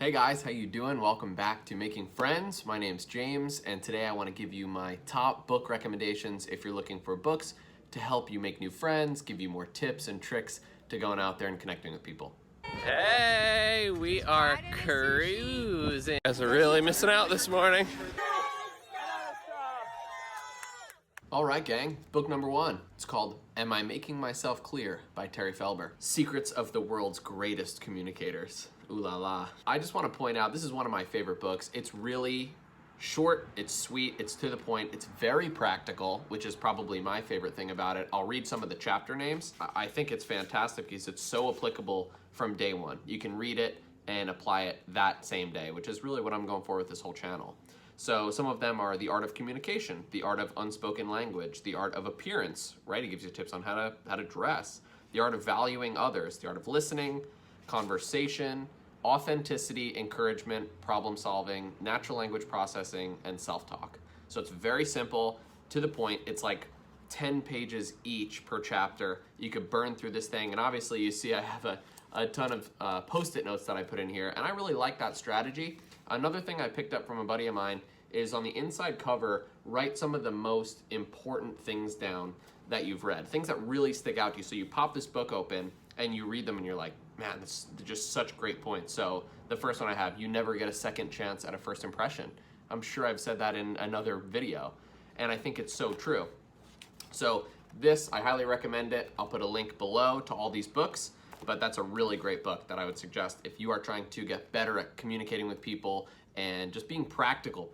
Hey guys, how you doing? Welcome back to Making Friends. My name's James, and today I want to give you my top book recommendations if you're looking for books to help you make new friends, give you more tips and tricks to going out there and connecting with people. Hey, we are cruising. Guys are really missing out this morning. All right, gang, book number one. It's called Am I Making Myself Clear by Terry Felber. Secrets of the World's Greatest Communicators. Ooh la la. I just want to point out, this is one of my favorite books. It's really short, it's sweet, it's to the point, it's very practical, which is probably my favorite thing about it. I'll read some of the chapter names. I think it's fantastic because it's so applicable from day one. You can read it and apply it that same day, which is really what I'm going for with this whole channel. So some of them are the art of communication, the art of unspoken language, the art of appearance, right? He gives you tips on how to dress, the art of valuing others, the art of listening, conversation, authenticity, encouragement, problem solving, natural language processing, and self-talk. So it's very simple, to the point. It's like 10 pages each per chapter. You could burn through this thing, and obviously you see I have a ton of post-it notes that I put in here, and I really like that strategy. Another thing I picked up from a buddy of mine is on the inside cover, write some of the most important things down that you've read, things that really stick out to you. So you pop this book open and you read them and you're like, man, this is just such great points. So the first one I have, you never get a second chance at a first impression. I'm sure I've said that in another video, and I think it's so true. So this, I highly recommend it. I'll put a link below to all these books, but that's a really great book that I would suggest if you are trying to get better at communicating with people and just being practical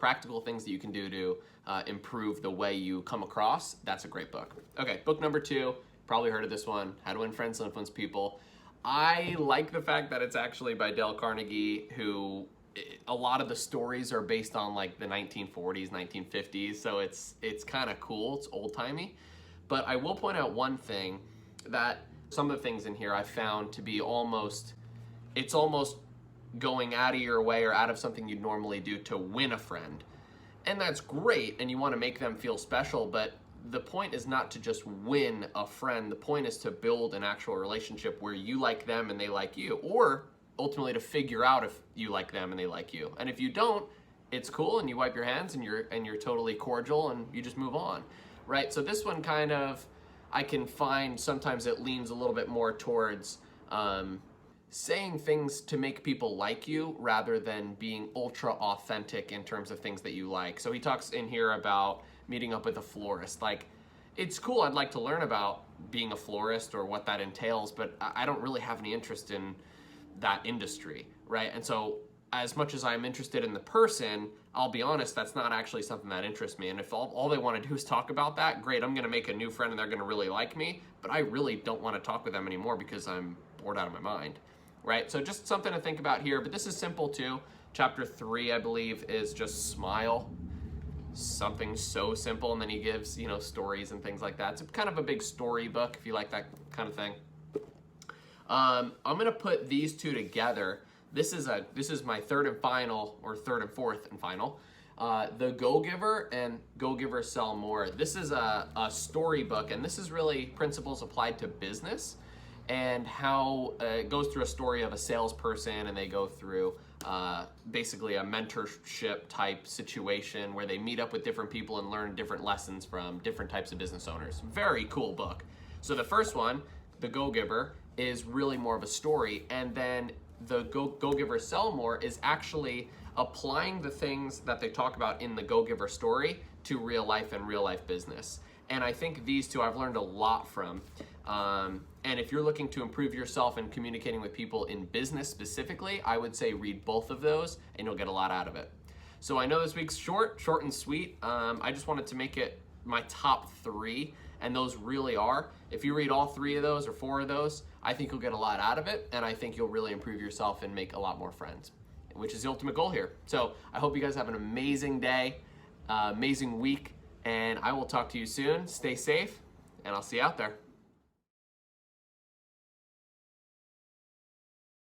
things that you can do to improve the way you come across. That's a great book. Okay, book number two, probably heard of this one, How to Win Friends and Influence People. I like the fact that it's actually by Carnegie, who a lot of the stories are based on like the 1940s, 1950s, so it's kind of cool, it's old-timey. But I will point out one thing, that some of the things in here I found to be it's almost going out of your way or out of something you'd normally do to win a friend. And that's great, and you want to make them feel special, but the point is not to just win a friend. The point is to build an actual relationship where you like them and they like you, or ultimately to figure out if you like them and they like you. And if you don't, it's cool, and you wipe your hands and you're totally cordial and you just move on, right? So this one kind of, I can find sometimes it leans a little bit more towards saying things to make people like you rather than being ultra authentic in terms of things that you like. So he talks in here about meeting up with a florist. Like, it's cool, I'd like to learn about being a florist or what that entails, but I don't really have any interest in that industry, right? And so as much as I'm interested in the person, I'll be honest, that's not actually something that interests me. And if all they want to do is talk about that, great, I'm going to make a new friend and they're going to really like me, but I really don't want to talk with them anymore because I'm bored out of my mind, right? So just something to think about here, but this is simple too. Chapter 3, I believe, is just smile. Something so simple, and then he gives, stories and things like that. It's kind of a big story book if you like that kind of thing. I'm going to put these two together. This is my third and fourth and final. The Go Giver and Go Giver Sell More. This is a story book, and this is really principles applied to business, and how it goes through a story of a salesperson, and they go through basically a mentorship type situation where they meet up with different people and learn different lessons from different types of business owners. Very cool book. So the first one, The Go Giver, is really more of a story, and then the Go Giver Sell More is actually applying the things that they talk about in the Go Giver story to real life and real life business. And I think these two I've learned a lot from. And if you're looking to improve yourself in communicating with people in business specifically, I would say read both of those and you'll get a lot out of it. So I know this week's short and sweet. I just wanted to make it my top 3, and those really are. If you read all 3 of those or 4 of those, I think you'll get a lot out of it, and I think you'll really improve yourself and make a lot more friends, which is the ultimate goal here. So I hope you guys have an amazing day, amazing week, and I will talk to you soon. Stay safe, and I'll see you out there.